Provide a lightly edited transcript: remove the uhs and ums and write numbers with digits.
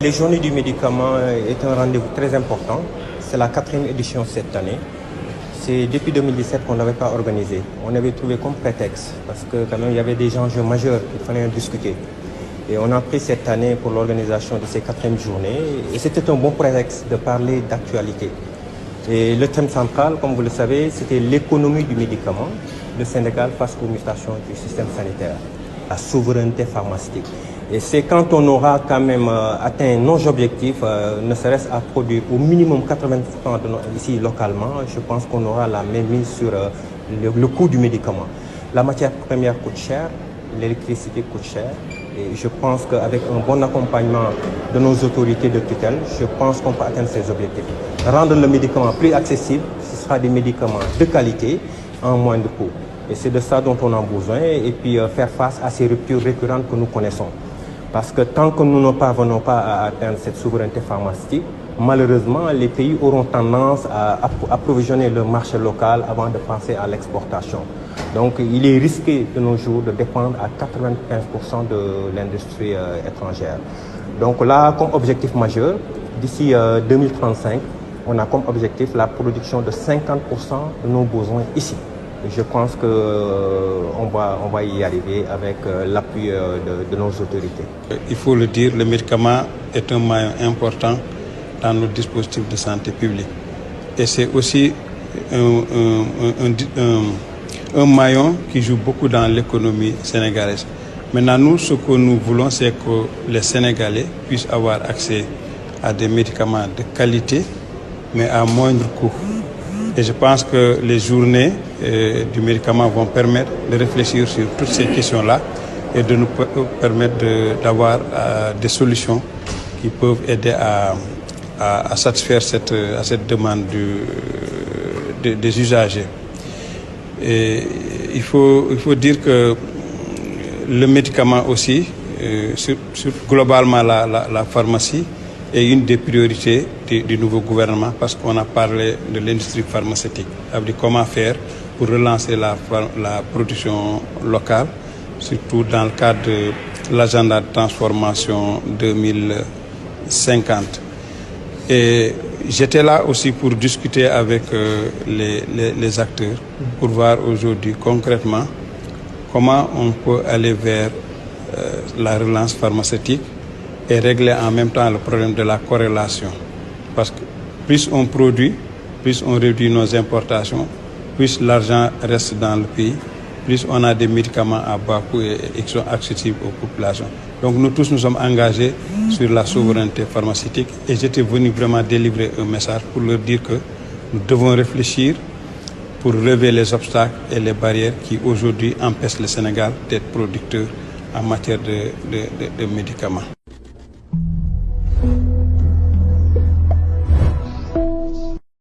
Les journées du médicament est un rendez-vous très important. C'est la 4e édition cette année. C'est depuis 2017 qu'on n'avait pas organisé. On avait trouvé comme prétexte parce que quand même il y avait des enjeux majeurs qu'il fallait en discuter. Et on a pris cette année pour l'organisation de ces 4e journées. Et c'était un bon prétexte de parler d'actualité. Et le thème central, comme vous le savez, c'était l'économie du médicament, le Sénégal face aux mutations du système sanitaire, la souveraineté pharmaceutique. Et c'est quand on aura quand même atteint nos objectifs, ne serait-ce à produire au minimum 80% ici localement, je pense qu'on aura la même mise sur le coût du médicament. La matière première coûte cher, l'électricité coûte cher. Et je pense qu'avec un bon accompagnement de nos autorités de tutelle, je pense qu'on peut atteindre ces objectifs. Rendre le médicament plus accessible, ce sera des médicaments de qualité en moins de coût. Et c'est de ça dont on a besoin et puis faire face à ces ruptures récurrentes que nous connaissons. Parce que tant que nous ne parvenons pas à atteindre cette souveraineté pharmaceutique, malheureusement, les pays auront tendance à approvisionner le marché local avant de penser à l'exportation. Donc, il est risqué de nos jours de dépendre à 95% de l'industrie étrangère. Donc là, comme objectif majeur, d'ici 2035, on a comme objectif la production de 50% de nos besoins ici. Je pense qu'on va y arriver avec l'appui de nos autorités. Il faut le dire, le médicament est un maillon important dans nos dispositifs de santé publique. Et c'est aussi un maillon qui joue beaucoup dans l'économie sénégalaise. Maintenant, nous, ce que nous voulons, c'est que les Sénégalais puissent avoir accès à des médicaments de qualité, mais à moindre coût. Et je pense que les journées du médicament vont permettre de réfléchir sur toutes ces questions-là et de nous permettre d'avoir des solutions qui peuvent aider à satisfaire cette demande des usagers. Et il faut dire que le médicament aussi, globalement la pharmacie, est une des priorités du nouveau gouvernement parce qu'on a parlé de l'industrie pharmaceutique. C'est-à-dire comment faire pour relancer la production locale, surtout dans le cadre de l'agenda de transformation 2050. Et j'étais là aussi pour discuter avec les acteurs, pour voir aujourd'hui concrètement comment on peut aller vers la relance pharmaceutique et régler en même temps le problème de la corrélation. Parce que plus on produit, plus on réduit nos importations, plus l'argent reste dans le pays, plus on a des médicaments à bas coût et qui sont accessibles aux populations. Donc nous tous nous sommes engagés sur la souveraineté pharmaceutique et j'étais venu vraiment délivrer un message pour leur dire que nous devons réfléchir pour relever les obstacles et les barrières qui aujourd'hui empêchent le Sénégal d'être producteur en matière de médicaments.